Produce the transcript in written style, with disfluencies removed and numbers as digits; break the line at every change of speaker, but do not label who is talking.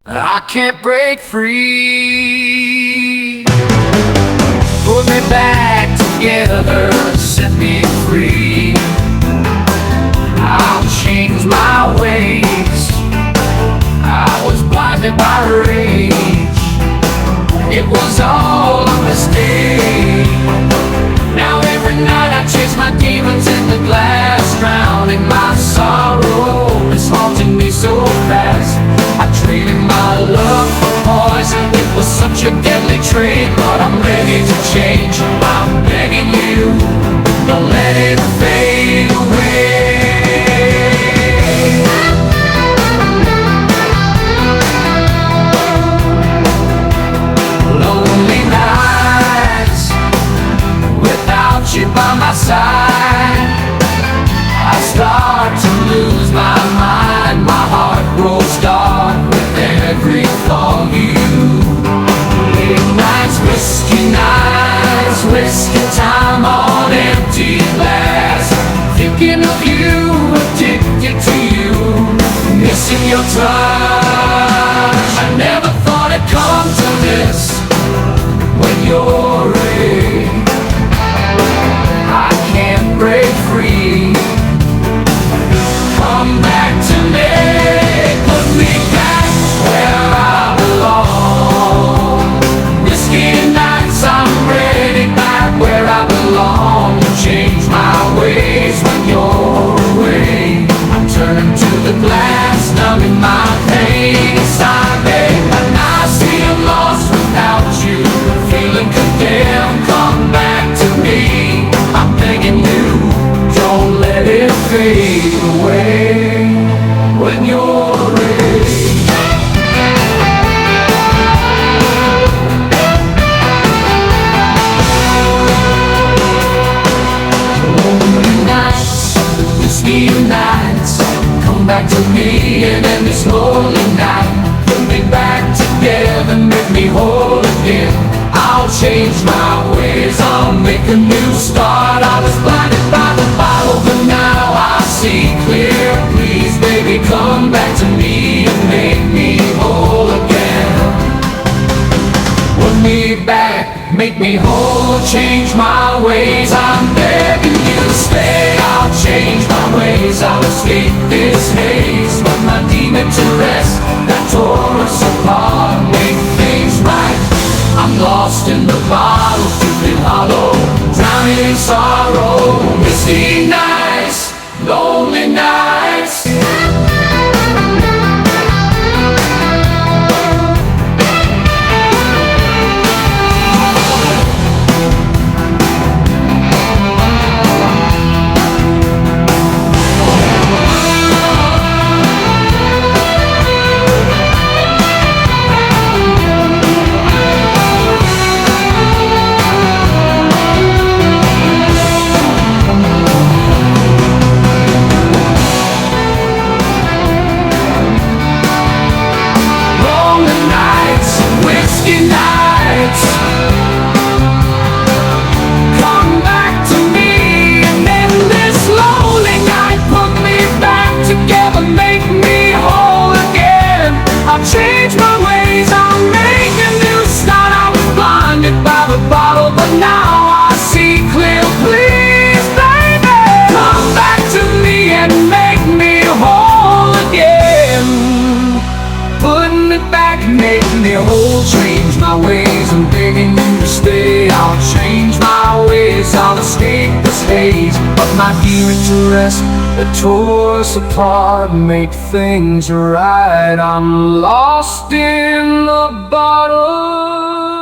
I can't break free. Put me back together, set me free. I'll change my ways. I was blinded by rage. It was all a mistake. Now every night I chase my demons in the glass, drowning my sorrow. It's haunting me so fast. I traded my love for poison. It was such a deadly trade, but I'm ready to change. I'm begging you, don't let it fade away. Lonely nights without you by my side, I start to lose my mind. My heart grows dark with every thought of you. Late nights, whiskey nights, wasting time on empty glass. Thinking of you, addicted to you, missing your touch. I never thought it'd come to this. When you're away, I can't break free. Come back to me, put me back where I belong. Whiskey nights, I'm ready back where I belong. Change my ways when you're away. I'm turning to the glass, numbing my pain inside me. And I see I'm lost without you, feeling condemned. Come back to me, I'm begging you, don't let it fade away. When you're ready, lonely nights, whiskey nights, come back to me and end this lonely night. Put me back together, make me whole again. I'll change my ways, I'll make a new start. I was blinded by the bottle, but now I see clear. Please, baby, come back to me and make me whole again. Put me back, make me whole, change my ways. I'm begging you to stay. I'll change my ways, I'll escape this haze. Put my demon to rest that tore us apart, make things right. I'm lost in the bottle, feeling hollow, drowning in sorrow. Misty nights, lonely nights. Change my ways, I'll make a new start. I was blinded by the bottle, but now I see clear. Please, baby, come back to me and make me whole again. Put me back, make me whole, change my ways. I'm begging you to stay. I'll change my ways, I'll escape this haze. But my dear, to rest that tore us apart, make things right. I'm lost in the bottle.